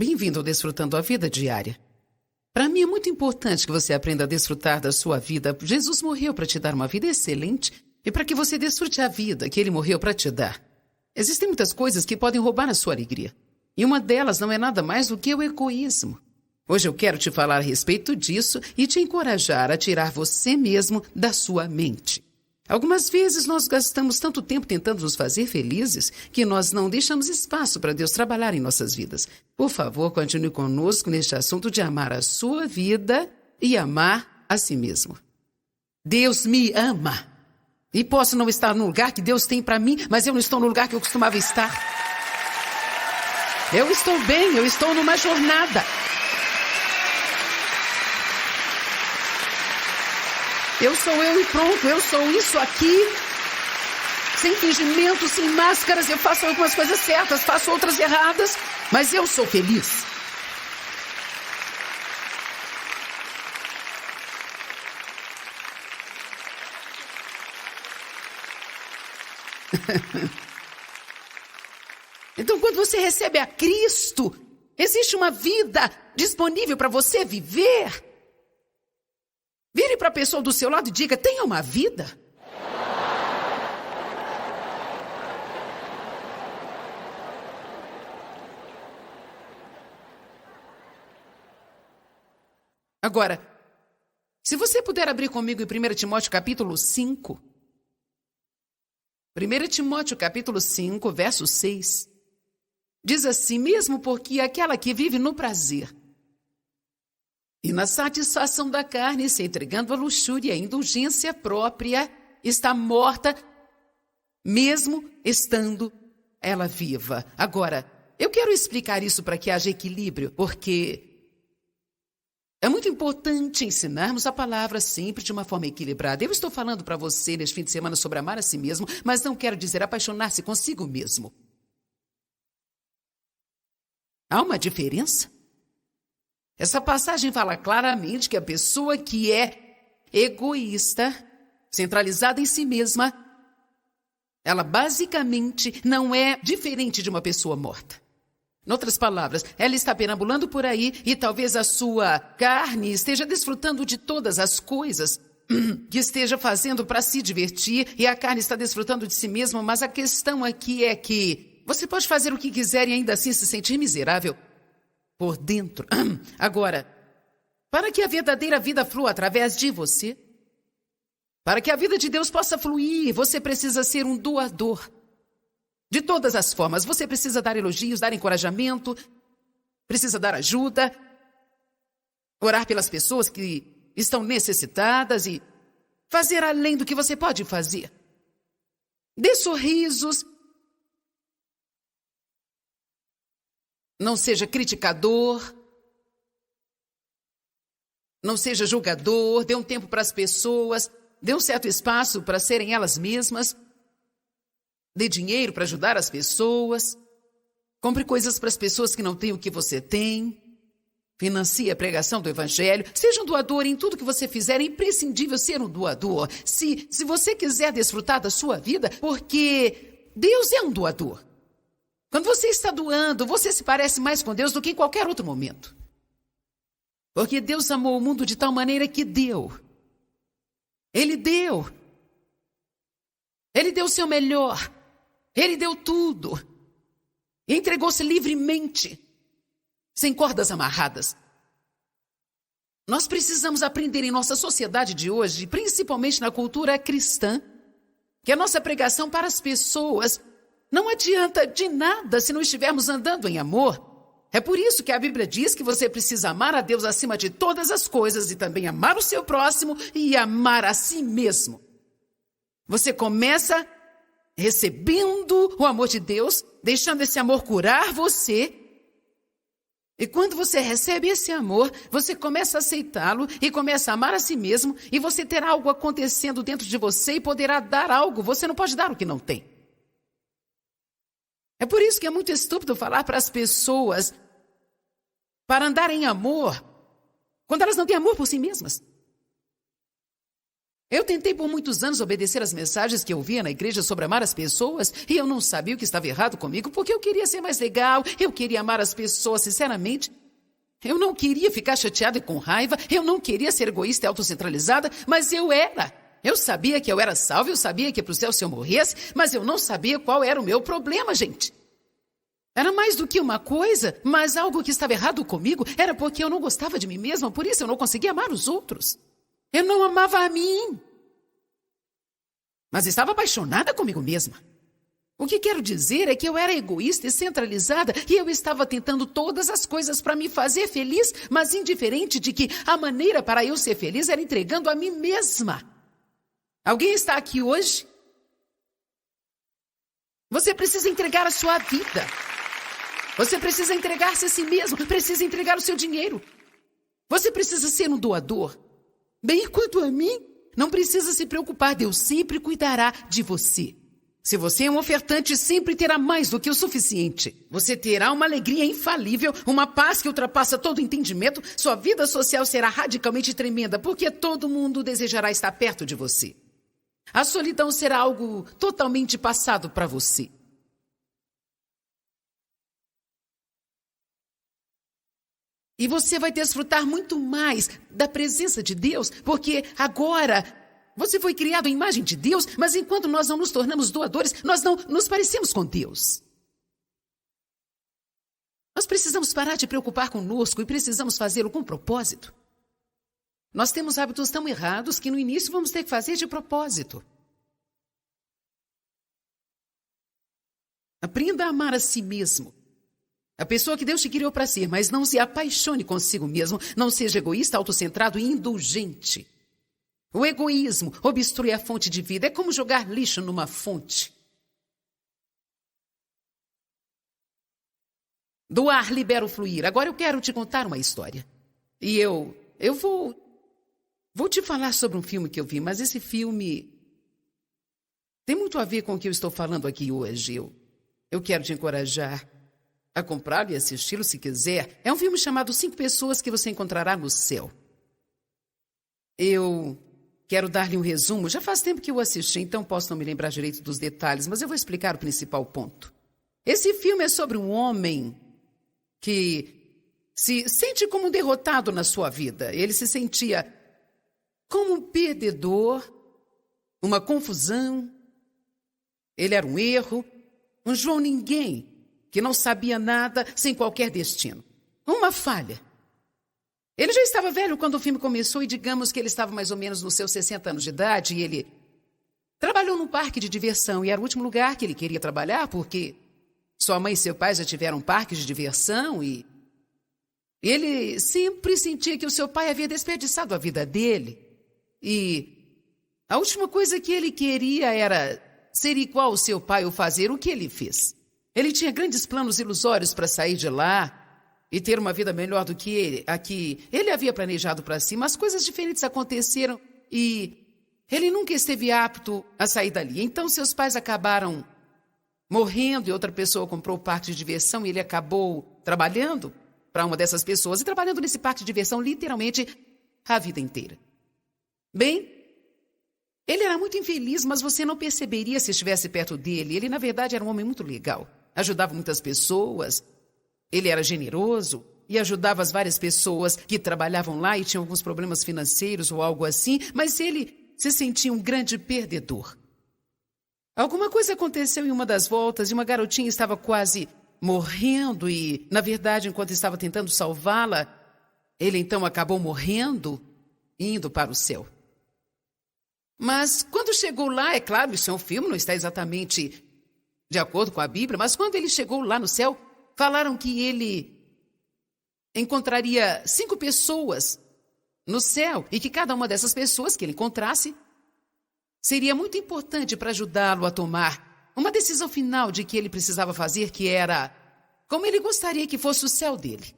Bem-vindo ao Desfrutando a Vida Diária. Para mim é muito importante que você aprenda a desfrutar da sua vida. Jesus morreu para te dar uma vida excelente e para que você desfrute a vida que Ele morreu para te dar. Existem muitas coisas que podem roubar a sua alegria. E uma delas não é nada mais do que o egoísmo. Hoje eu quero te falar a respeito disso e te encorajar a tirar você mesmo da sua mente. Algumas vezes nós gastamos tanto tempo tentando nos fazer felizes que nós não deixamos espaço para Deus trabalhar em nossas vidas. Por favor, continue conosco neste assunto de amar a sua vida e amar a si mesmo. Deus me ama. E posso não estar no lugar que Deus tem para mim, mas eu não estou no lugar que eu costumava estar. Eu estou bem, eu estou numa jornada. Eu sou eu e pronto, eu sou isso aqui, sem fingimento, sem máscaras, eu faço algumas coisas certas, faço outras erradas, mas eu sou feliz. Então, quando você recebe a Cristo, existe uma vida disponível para você viver. Vire para a pessoa do seu lado e diga: tenha uma vida. Agora, se você puder abrir comigo em 1 Timóteo capítulo 5. 1 Timóteo capítulo 5, verso 6. Diz assim: mesmo porque aquela que vive no prazer e na satisfação da carne, se entregando à luxúria e à indulgência própria, está morta, mesmo estando ela viva. Agora, eu quero explicar isso para que haja equilíbrio, porque é muito importante ensinarmos a palavra sempre de uma forma equilibrada. Eu estou falando para você neste fim de semana sobre amar a si mesmo, mas não quero dizer apaixonar-se consigo mesmo. Há uma diferença? Essa passagem fala claramente que a pessoa que é egoísta, centralizada em si mesma, ela basicamente não é diferente de uma pessoa morta. Em outras palavras, ela está perambulando por aí e talvez a sua carne esteja desfrutando de todas as coisas que esteja fazendo para se divertir e a carne está desfrutando de si mesma, mas a questão aqui é que você pode fazer o que quiser e ainda assim se sentir miserável por dentro. Agora, para que a verdadeira vida flua através de você, para que a vida de Deus possa fluir, você precisa ser um doador. De todas as formas, você precisa dar elogios, dar encorajamento, precisa dar ajuda, orar pelas pessoas que estão necessitadas e fazer além do que você pode fazer. Dê sorrisos. Não seja criticador. Não seja julgador. Dê um tempo para as pessoas. Dê um certo espaço para serem elas mesmas. Dê dinheiro para ajudar as pessoas. Compre coisas para as pessoas que não têm o que você tem. Financie a pregação do Evangelho. Seja um doador em tudo que você fizer. É imprescindível ser um doador. Se você quiser desfrutar da sua vida, porque Deus é um doador. Quando você está doando, você se parece mais com Deus do que em qualquer outro momento. Porque Deus amou o mundo de tal maneira que deu. Ele deu. Ele deu o seu melhor. Ele deu tudo. E entregou-se livremente, sem cordas amarradas. Nós precisamos aprender em nossa sociedade de hoje, principalmente na cultura cristã, que a nossa pregação para as pessoas não adianta de nada se não estivermos andando em amor. É por isso que a Bíblia diz que você precisa amar a Deus acima de todas as coisas e também amar o seu próximo e amar a si mesmo. Você começa recebendo o amor de Deus, deixando esse amor curar você. E quando você recebe esse amor, você começa a aceitá-lo e começa a amar a si mesmo e você terá algo acontecendo dentro de você e poderá dar algo. Você não pode dar o que não tem. É por isso que é muito estúpido falar para as pessoas para andar em amor, quando elas não têm amor por si mesmas. Eu tentei por muitos anos obedecer às mensagens que eu via na igreja sobre amar as pessoas e eu não sabia o que estava errado comigo porque eu queria ser mais legal, eu queria amar as pessoas sinceramente. Eu não queria ficar chateada e com raiva, eu não queria ser egoísta e autocentralizada, mas eu era. Eu sabia que eu era salva, eu sabia que ia para o céu se eu morresse, mas eu não sabia qual era o meu problema, gente. Era mais do que uma coisa, mas algo que estava errado comigo era porque eu não gostava de mim mesma, por isso eu não conseguia amar os outros. Eu não amava a mim, mas estava apaixonada comigo mesma. O que quero dizer é que eu era egoísta e centralizada e eu estava tentando todas as coisas para me fazer feliz, mas indiferente de que a maneira para eu ser feliz era entregando a mim mesma. Alguém está aqui hoje? Você precisa entregar a sua vida. Você precisa entregar-se a si mesmo, precisa entregar o seu dinheiro. Você precisa ser um doador. Bem, quanto a mim, não precisa se preocupar, Deus sempre cuidará de você. Se você é um ofertante, sempre terá mais do que o suficiente. Você terá uma alegria infalível, uma paz que ultrapassa todo entendimento. Sua vida social será radicalmente tremenda, porque todo mundo desejará estar perto de você. A solidão será algo totalmente passado para você. E você vai desfrutar muito mais da presença de Deus, porque agora você foi criado à imagem de Deus, mas enquanto nós não nos tornamos doadores, nós não nos parecemos com Deus. Nós precisamos parar de preocupar conosco e precisamos fazê-lo com propósito. Nós temos hábitos tão errados que no início vamos ter que fazer de propósito. Aprenda a amar a si mesmo. A pessoa que Deus te criou para ser, mas não se apaixone consigo mesmo. Não seja egoísta, autocentrado e indulgente. O egoísmo obstrui a fonte de vida. É como jogar lixo numa fonte. Doar libera o fluir. Agora eu quero te contar uma história. E eu vou te falar sobre um filme que eu vi, mas esse filme tem muito a ver com o que eu estou falando aqui hoje. Eu quero te encorajar a comprá-lo e assisti-lo se quiser. É um filme chamado 5 Pessoas que Você Encontrará no Céu. Eu quero dar-lhe um resumo. Já faz tempo que eu assisti, então posso não me lembrar direito dos detalhes, mas eu vou explicar o principal ponto. Esse filme é sobre um homem que se sente como um derrotado na sua vida. Ele se sentia como um perdedor, uma confusão. Ele era um erro, um João Ninguém, que não sabia nada, sem qualquer destino. Uma falha. Ele já estava velho quando o filme começou e digamos que ele estava mais ou menos nos seus 60 anos de idade e ele trabalhou num parque de diversão e era o último lugar que ele queria trabalhar porque sua mãe e seu pai já tiveram um parque de diversão e ele sempre sentia que o seu pai havia desperdiçado a vida dele. E a última coisa que ele queria era ser igual ao seu pai ou fazer o que ele fez. Ele tinha grandes planos ilusórios para sair de lá e ter uma vida melhor do que a que ele havia planejado para si, mas coisas diferentes aconteceram e ele nunca esteve apto a sair dali. Então seus pais acabaram morrendo e outra pessoa comprou o parque de diversão e ele acabou trabalhando para uma dessas pessoas e trabalhando nesse parque de diversão literalmente a vida inteira. Bem, ele era muito infeliz, mas você não perceberia se estivesse perto dele. Ele, na verdade, era um homem muito legal. Ajudava muitas pessoas, ele era generoso e ajudava as várias pessoas que trabalhavam lá e tinham alguns problemas financeiros ou algo assim, mas ele se sentia um grande perdedor. Alguma coisa aconteceu em uma das voltas e uma garotinha estava quase morrendo e, na verdade, enquanto estava tentando salvá-la, ele então acabou morrendo e indo para o céu. Mas quando chegou lá, é claro, isso é um filme, não está exatamente de acordo com a Bíblia, mas quando ele chegou lá no céu, falaram que ele encontraria 5 pessoas no céu e que cada uma dessas pessoas que ele encontrasse seria muito importante para ajudá-lo a tomar uma decisão final de que ele precisava fazer, que era como ele gostaria que fosse o céu dele.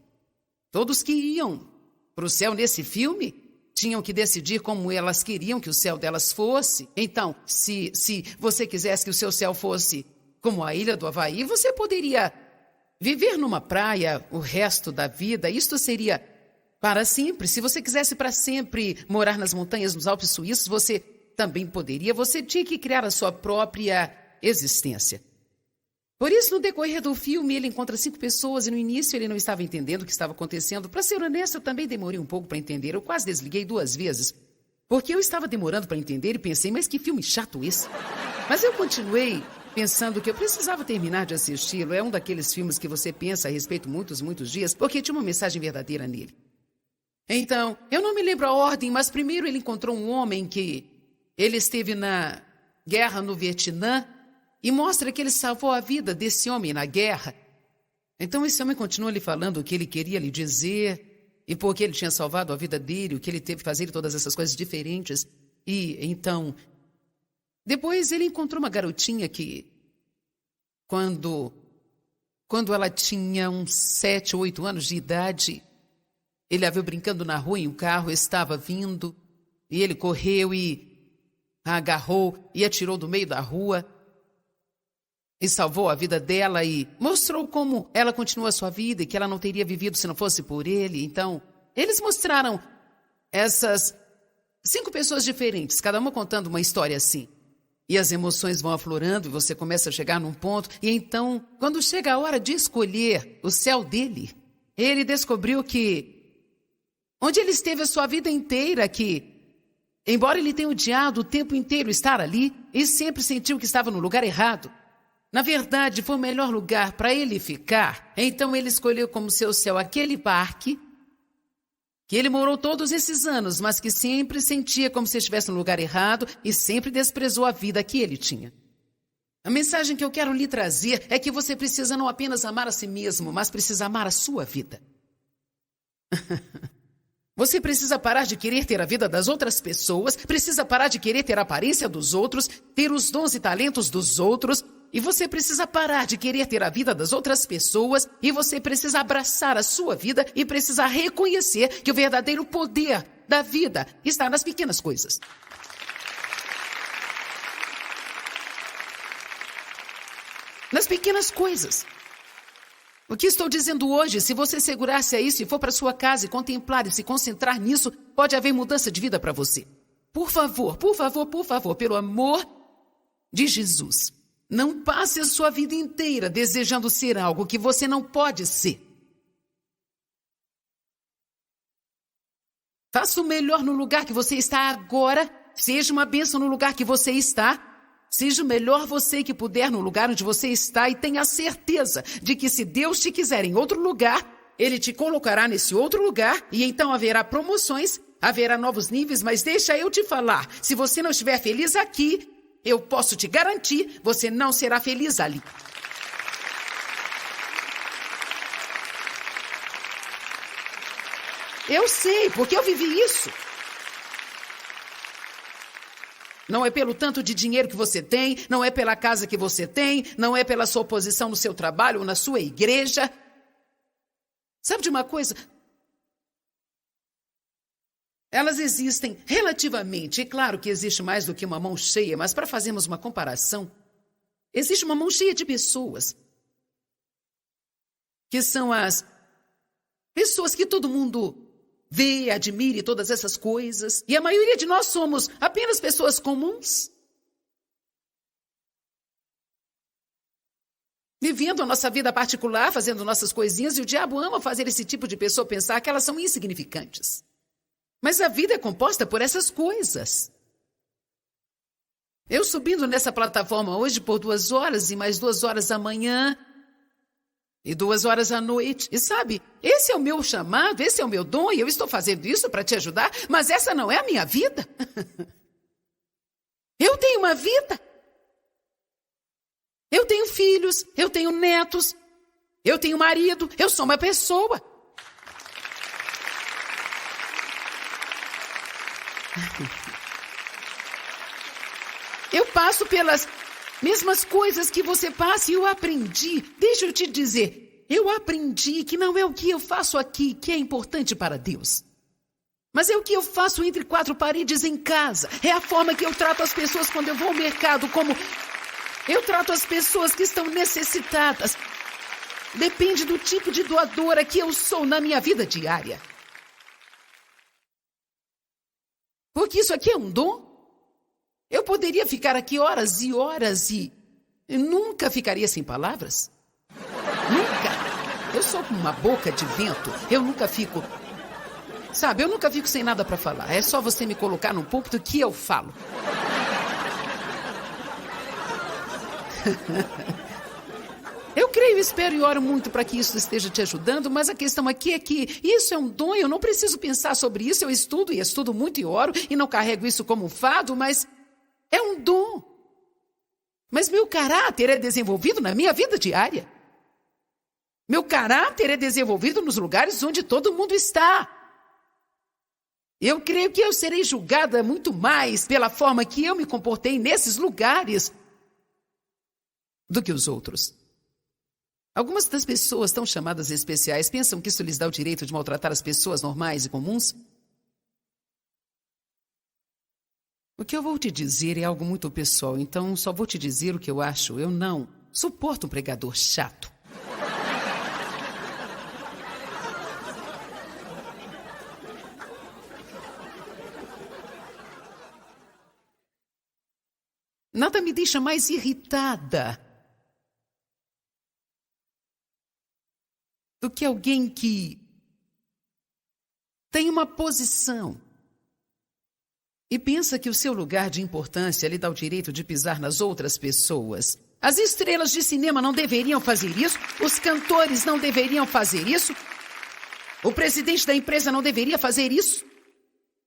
Todos que iam para o céu nesse filme tinham que decidir como elas queriam que o céu delas fosse. Então, se você quisesse que o seu céu fosse como a ilha do Havaí, você poderia viver numa praia o resto da vida. Isto seria para sempre. Se você quisesse para sempre morar nas montanhas, nos Alpes suíços, você também poderia, você tinha que criar a sua própria existência. Por isso, no decorrer do filme, ele encontra 5 pessoas e no início ele não estava entendendo o que estava acontecendo. Para ser honesto, eu também demorei um pouco para entender. Eu quase desliguei 2 vezes, porque eu estava demorando para entender e pensei, mas que filme chato esse. Mas eu continuei pensando que eu precisava terminar de assisti-lo. É um daqueles filmes que você pensa a respeito muitos dias, porque tinha uma mensagem verdadeira nele. Então, eu não me lembro a ordem, mas primeiro ele encontrou um homem que ele esteve na guerra no Vietnã e mostra que ele salvou a vida desse homem na guerra. Então esse homem continua lhe falando o que ele queria lhe dizer e por que ele tinha salvado a vida dele, o que ele teve que fazer, todas essas coisas diferentes. E então, depois ele encontrou uma garotinha que, quando ela tinha uns 7 ou 8 anos de idade, ele a viu brincando na rua e um carro estava vindo e ele correu e a agarrou e atirou do meio da rua e salvou a vida dela e mostrou como ela continua a sua vida e que ela não teria vivido se não fosse por ele. Então, eles mostraram essas 5 pessoas diferentes, cada uma contando uma história assim. E as emoções vão aflorando e você começa a chegar num ponto. E então, quando chega a hora de escolher o céu dele, ele descobriu que, onde ele esteve a sua vida inteira, que, embora ele tenha odiado o tempo inteiro estar ali, e sempre sentiu que estava no lugar errado, na verdade, foi o melhor lugar para ele ficar. Então ele escolheu como seu céu aquele parque, que ele morou todos esses anos, mas que sempre sentia como se estivesse no lugar errado e sempre desprezou a vida que ele tinha. A mensagem que eu quero lhe trazer é que você precisa não apenas amar a si mesmo, mas precisa amar a sua vida. Você precisa parar de querer ter a vida das outras pessoas, precisa parar de querer ter a aparência dos outros, ter os dons e talentos dos outros, e você precisa parar de querer ter a vida das outras pessoas, e você precisa abraçar a sua vida e precisa reconhecer que o verdadeiro poder da vida está nas pequenas coisas. Nas pequenas coisas. O que estou dizendo hoje, se você segurar-se a isso e for para sua casa e contemplar e se concentrar nisso, pode haver mudança de vida para você. Por favor, pelo amor de Jesus, não passe a sua vida inteira desejando ser algo que você não pode ser. Faça o melhor no lugar que você está agora, seja uma bênção no lugar que você está. Seja o melhor você que puder no lugar onde você está e tenha certeza de que se Deus te quiser em outro lugar, Ele te colocará nesse outro lugar e então haverá promoções, haverá novos níveis, mas deixa eu te falar, se você não estiver feliz aqui, eu posso te garantir, você não será feliz ali. Eu sei, porque eu vivi isso. Não é pelo tanto de dinheiro que você tem, não é pela casa que você tem, não é pela sua posição no seu trabalho ou na sua igreja. Sabe de uma coisa? Elas existem relativamente, é claro que existe mais do que uma mão cheia, mas para fazermos uma comparação, existe uma mão cheia de pessoas, que são as pessoas que todo mundo vê, admire todas essas coisas. E a maioria de nós somos apenas pessoas comuns, vivendo a nossa vida particular, fazendo nossas coisinhas, e o diabo ama fazer esse tipo de pessoa pensar que elas são insignificantes. Mas a vida é composta por essas coisas. Eu subindo nessa plataforma hoje por 2 horas e mais 2 horas amanhã e 2 horas à noite. E sabe, esse é o meu chamado, esse é o meu dom e eu estou fazendo isso para te ajudar, mas essa não é a minha vida. Eu tenho uma vida. Eu tenho filhos, eu tenho netos, eu tenho marido, eu sou uma pessoa. Eu passo pelas mesmas coisas que você passa e eu aprendi. Deixa eu te dizer, eu aprendi que não é o que eu faço aqui que é importante para Deus. Mas é o que eu faço entre 4 paredes em casa. É a forma que eu trato as pessoas quando eu vou ao mercado, como eu trato as pessoas que estão necessitadas. Depende do tipo de doadora que eu sou na minha vida diária. Porque isso aqui é um dom. Eu poderia ficar aqui horas e horas e nunca ficaria sem palavras. Nunca. Eu sou como uma boca de vento. Eu nunca fico... Sabe, eu nunca fico sem nada para falar. É só você me colocar no púlpito que eu falo. Eu creio, espero e oro muito para que isso esteja te ajudando, mas a questão aqui é que isso é um dom, eu não preciso pensar sobre isso, eu estudo e estudo muito e oro e não carrego isso como um fardo, mas é um dom. Mas meu caráter é desenvolvido na minha vida diária. Meu caráter é desenvolvido nos lugares onde todo mundo está. Eu creio que eu serei julgada muito mais pela forma que eu me comportei nesses lugares do que os outros. Algumas das pessoas tão chamadas especiais pensam que isso lhes dá o direito de maltratar as pessoas normais e comuns. O que eu vou te dizer é algo muito pessoal, então só vou te dizer o que eu acho. Eu não suporto um pregador chato. Nada me deixa mais irritada do que alguém que tem uma posição e pensa que o seu lugar de importância lhe dá o direito de pisar nas outras pessoas. As estrelas de cinema não deveriam fazer isso, os cantores não deveriam fazer isso, o presidente da empresa não deveria fazer isso.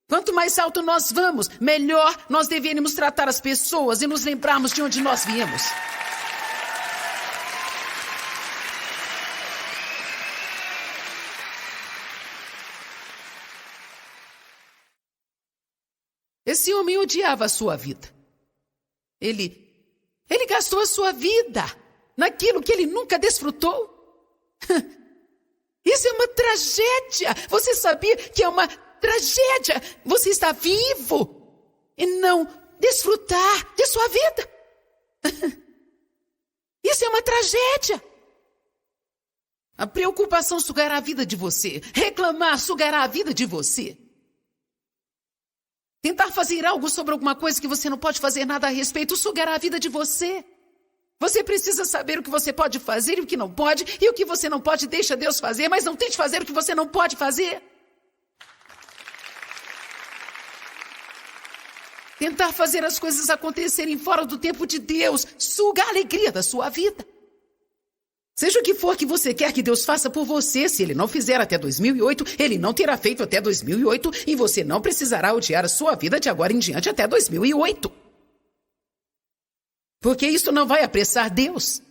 Quanto mais alto nós vamos, melhor nós deveríamos tratar as pessoas e nos lembrarmos de onde nós viemos. Esse homem odiava a sua vida. Ele gastou a sua vida naquilo que ele nunca desfrutou. Isso é uma tragédia. Você sabia que é uma tragédia você está vivo e não desfrutar de sua vida? Isso é uma tragédia. A preocupação sugará a vida de você. Reclamar sugará a vida de você. Tentar fazer algo sobre alguma coisa que você não pode fazer nada a respeito sugará a vida de você. Você precisa saber o que você pode fazer e o que não pode, e o que você não pode deixa Deus fazer, mas não tente fazer o que você não pode fazer. Tentar fazer as coisas acontecerem fora do tempo de Deus suga a alegria da sua vida. Seja o que for que você quer que Deus faça por você, se Ele não fizer até 2008, Ele não terá feito até 2008 e você não precisará odiar a sua vida de agora em diante até 2008. Porque isso não vai apressar Deus.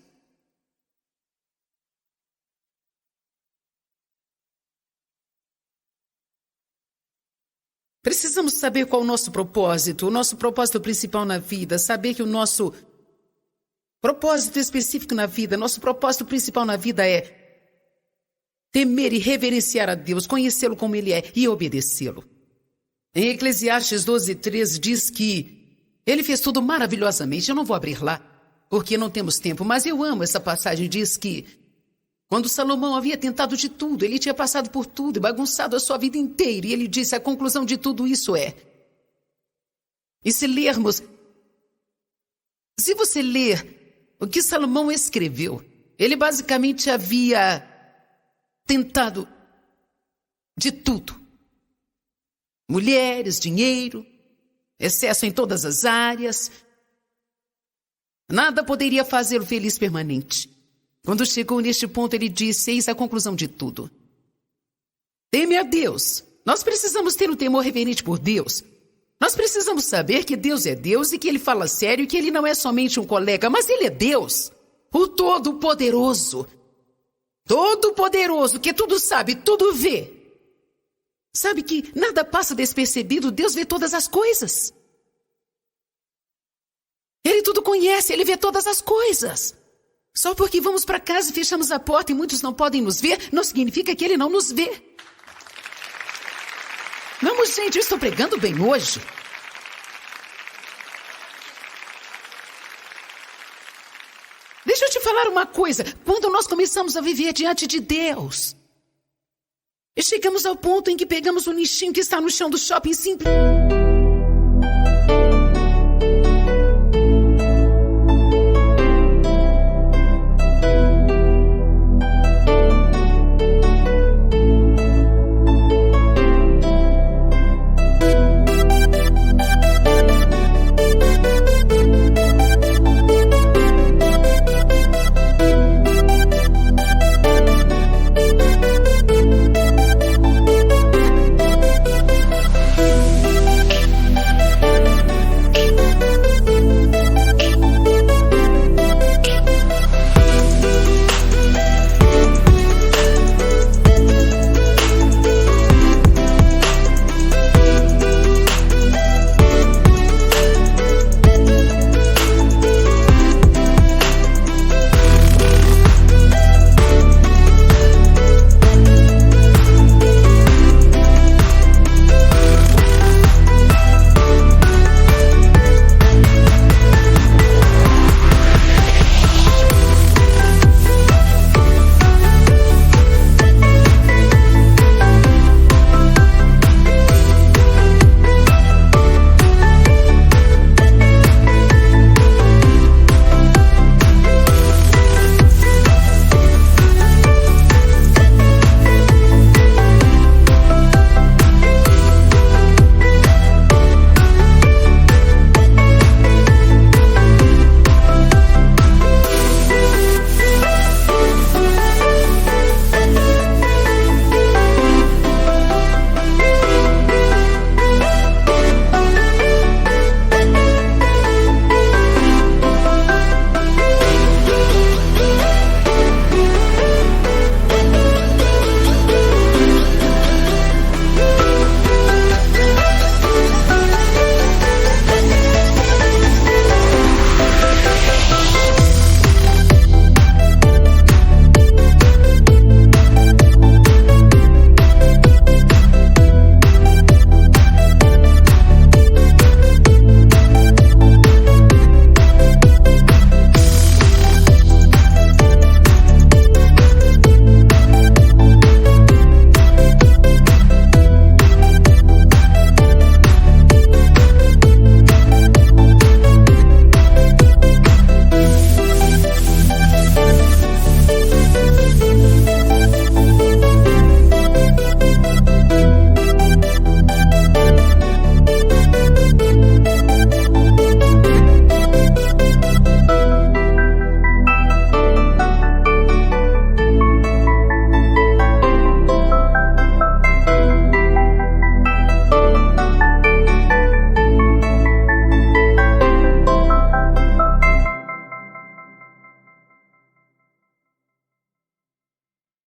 Precisamos saber qual é o nosso propósito principal na vida, saber que o nosso propósito específico na vida, nosso propósito principal na vida é temer e reverenciar a Deus, conhecê-lo como Ele é e obedecê-lo. Em Eclesiastes 12:13 diz que Ele fez tudo maravilhosamente. Eu não vou abrir lá, porque não temos tempo, mas eu amo essa passagem. Diz que quando Salomão havia tentado de tudo, ele tinha passado por tudo e bagunçado a sua vida inteira, e ele disse, a conclusão de tudo isso é... E se você ler o que Salomão escreveu, ele basicamente havia tentado de tudo. Mulheres, dinheiro, excesso em todas as áreas. Nada poderia fazê-lo feliz permanente. Quando chegou neste ponto, ele disse, eis a conclusão de tudo. Teme a Deus. Nós precisamos ter um temor reverente por Deus. Nós precisamos saber que Deus é Deus e que Ele fala sério e que Ele não é somente um colega, mas Ele é Deus, o Todo-Poderoso. Todo-Poderoso, que tudo sabe, tudo vê. Sabe que nada passa despercebido, Deus vê todas as coisas. Ele tudo conhece, Ele vê todas as coisas. Só porque vamos para casa e fechamos a porta e muitos não podem nos ver, não significa que Ele não nos vê. Vamos, gente, eu estou pregando bem hoje. Deixa eu te falar uma coisa. Quando nós começamos a viver diante de Deus, e chegamos ao ponto em que pegamos o lixinho que está no chão do shopping simples...